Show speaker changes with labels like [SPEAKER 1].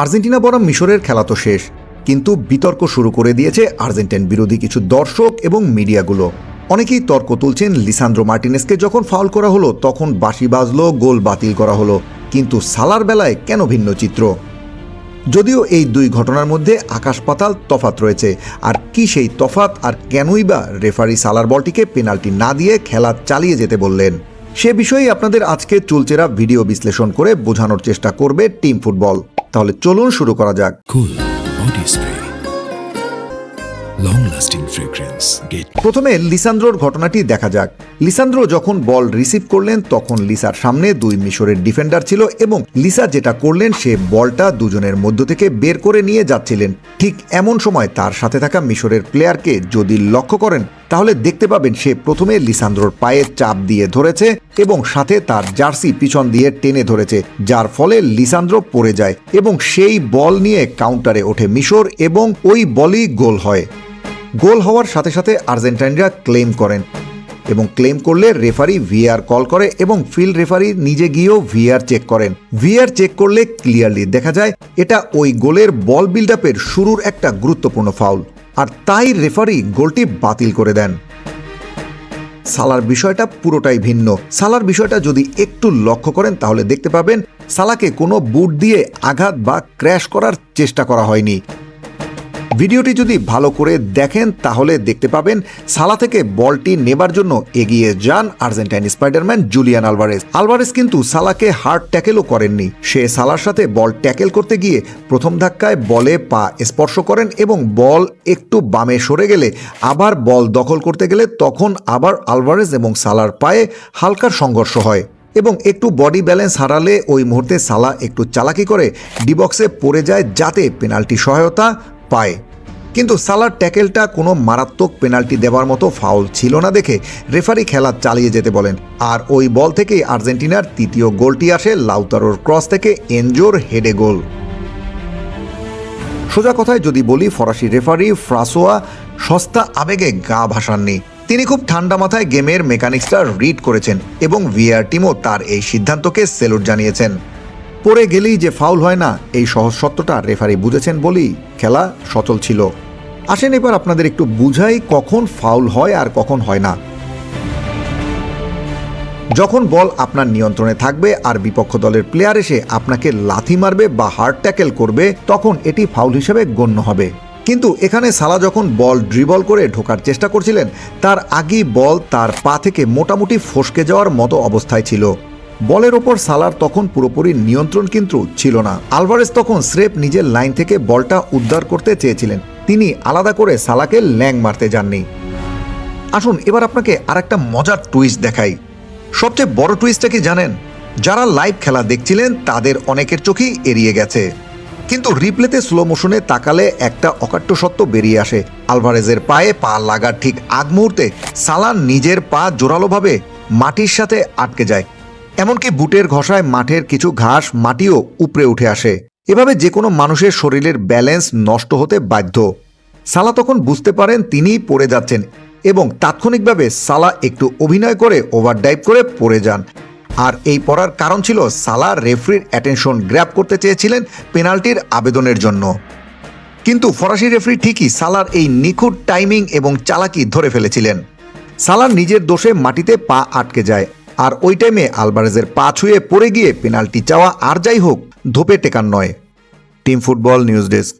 [SPEAKER 1] Argentina বনাম মিশরের খেলা তো শেষ, কিন্তু বিতর্ক শুরু করে দিয়েছে আর্জেন্টাইন বিরোধী কিছু দর্শক এবং মিডিয়াগুলো। অনেকেই তর্ক তুলছেন, লিসান্দ্রো মার্টিনেজকে যখন ফাউল করা হলো তখন বাঁশি বাজলো, গোল বাতিল করা হলো, কিন্তু সালার বেলায় কেন ভিন্ন চিত্র? যদিও এই দুই ঘটনার মধ্যে আকাশ পাতাল তফাৎ রয়েছে। আর কি সেই তফাৎ, আর কেনই বা রেফারি সালার বলটিকে পেনাল্টি না দিয়ে খেলা চালিয়ে যেতে বললেন, সে বিষয়ে আপনাদের আজকে চুলচেরা ভিডিও বিশ্লেষণ করে বোঝানোর চেষ্টা করবে টিম ফুটবল। তাহলে চলুন শুরু করা যাক।
[SPEAKER 2] Cool body spray. Long lasting fragrance.
[SPEAKER 1] প্রথমে লিসান্দ্রোর ঘটনাটি দেখা যাক। লিসান্দ্রো যখন বল রিসিভ করলেন তখন লিসার সামনে দুই মিশরের ডিফেন্ডার ছিল এবং লিসা যেটা করলেন সে বলটা দুজনের মধ্য থেকে বের করে নিয়ে যাচ্ছিলেন। ঠিক এমন সময় তার সাথে থাকা মিশরের প্লেয়ারকে যদি লক্ষ্য করেন তাহলে দেখতে পাবেন সে প্রথমে লিসান্দ্রোর পায়ে চাপ দিয়ে ধরেছে এবং সাথে তার জার্সি পিছন দিয়ে টেনে ধরেছে, যার ফলে লিসান্দ্রো পড়ে যায় এবং সেই বল নিয়ে কাউন্টারে ওঠে মিশর এবং ওই বলই গোল হয়। গোল হওয়ার সাথে সাথে আর্জেন্টাইনরা ক্লেম করেন এবং ক্লেম করলে রেফারি ভিআর কল করে এবং ফিল্ড রেফারি নিজে গিয়েও ভিআর চেক করেন। ভিআর চেক করলে ক্লিয়ারলি দেখা যায় এটা ওই গোলের বল বিল্ড আপের শুরুর একটা গুরুত্বপূর্ণ ফাউল, আর তাই রেফারি গোলটি বাতিল করে দেন। সালার বিষয়টা পুরোটাই ভিন্ন। সালার বিষয়টা যদি একটু লক্ষ্য করেন তাহলে দেখতে পাবেন সালাকে কোনো বুট দিয়ে আঘাত বা ক্র্যাশ করার চেষ্টা করা হয়নি। ভিডিওটি যদি ভালো করে দেখেন তাহলে দেখতে পাবেন সালা থেকে বলটি নেবার জন্য এগিয়ে যান Argentine Spiderman Julian Alvarez. Alvarez কিন্তু সালাকে হার্ড ট্যাকেলও করেননি। সে সালার সাথে বল ট্যাকেল করতে গিয়ে প্রথম ধাক্কায় বলে পা স্পর্শ করেন এবং বল একটু বামে সরে গেলে আবার বল দখল করতে গেলে তখন আবার আলভারেজ এবং সালার পায়ে হালকা সংঘর্ষ হয় এবং একটু বডি ব্যালেন্স হারালে ওই মুহূর্তে সালা একটু চালাকি করে ডিবক্সে পড়ে যায় যাতে পেনাল্টি সহায়তা পায়। কিন্তু সালার ট্যাকেলটা কোনো মারাত্মক পেনাল্টি দেওয়ার মতো ফাউল ছিল না দেখে রেফারি খেলা চালিয়ে যেতে বলেন। আর ওই বল থেকেই আর্জেন্টিনার তৃতীয় গোলটি আসে লাউতারোর ক্রস থেকে এনজোর হেডে গোল। সোজা কথায় যদি বলি, ফরাসি রেফারি ফ্রাসোয়া সস্তা আবেগে গা ভাসাননি। তিনি খুব ঠান্ডা মাথায় গেমের মেকানিক্সটা রিড করেছেন এবং ভিআর টিমও তার এই সিদ্ধান্তকে সেলুট জানিয়েছেন। পড়ে গেলেই যে ফাউল হয় না, এই সহজ সত্যটা রেফারি বুঝেছেন বলেই খেলা সচল ছিল। আসেন এবার আপনাদের একটু বুঝাই কখন ফাউল হয় আর কখন হয় না। যখন বল আপনার নিয়ন্ত্রণে থাকবে আর বিপক্ষ দলের প্লেয়ার এসে আপনাকে লাথি মারবে বা হার্ড ট্যাকেল করবে তখন এটি ফাউল হিসেবে গণ্য হবে। কিন্তু এখানে সালা যখন বল ড্রিবল করে ঢোকার চেষ্টা করছিলেন তার আগেই বল তার পা থেকে মোটামুটি ফসকে যাওয়ার মতো অবস্থায় ছিল। বলের ওপর সালার তখন পুরোপুরি নিয়ন্ত্রণ কিন্তু ছিল না। আলভারেজ তখন স্রেফ নিজের লাইন থেকে বলটা উদ্ধার করতে চেয়েছিলেন, তিনি আলাদা করে সালাকে ল্যাং মারতে যাননি। আসুন এবার আপনাকে আরেকটা মজার টুইস্ট দেখাই। সবচেয়ে বড় টুইস্টটা কি জানেন? যারা লাইভ খেলা দেখছিলেন তাদের অনেকের চোখেই এড়িয়ে গেছে, কিন্তু রিপ্লেতে স্লো মোশনে তাকালে একটা অকাট্য সত্য বেরিয়ে আসে। আলভারেজের পায়ে পা লাগার ঠিক আগ মুহূর্তে সালা নিজের পা জোরালোভাবে মাটির সাথে আটকে যায়, এমনকি বুটের ঘষায় মাঠের কিছু ঘাস মাটিও উপরে উঠে আসে। এভাবে যে কোনো মানুষের শরীরের ব্যালেন্স নষ্ট হতে বাধ্য। সালা তখন বুঝতে পারেন তিনি পড়ে যাচ্ছেন এবং তাৎক্ষণিকভাবে সালা একটু অভিনয় করে ওভারডাইভ করে পড়ে যান। আর এই পড়ার কারণ ছিল সালা রেফারির অ্যাটেনশন গ্র্যাব করতে চেয়েছিলেন পেনাল্টির আবেদনের জন্য। কিন্তু ফরাসি রেফারি ঠিকই সালার এই নিখুঁত টাইমিং এবং চালাকি ধরে ফেলেছিলেন। সালার নিজের দোষে মাটিতে পা আটকে যায়, আর ওই টাইমে আলভারেজের পা ছুঁয়ে পড়ে গিয়ে পেনাল্টি চাওয়া আর যাই হোক ধোপে টেকার নয়। Team football news desk.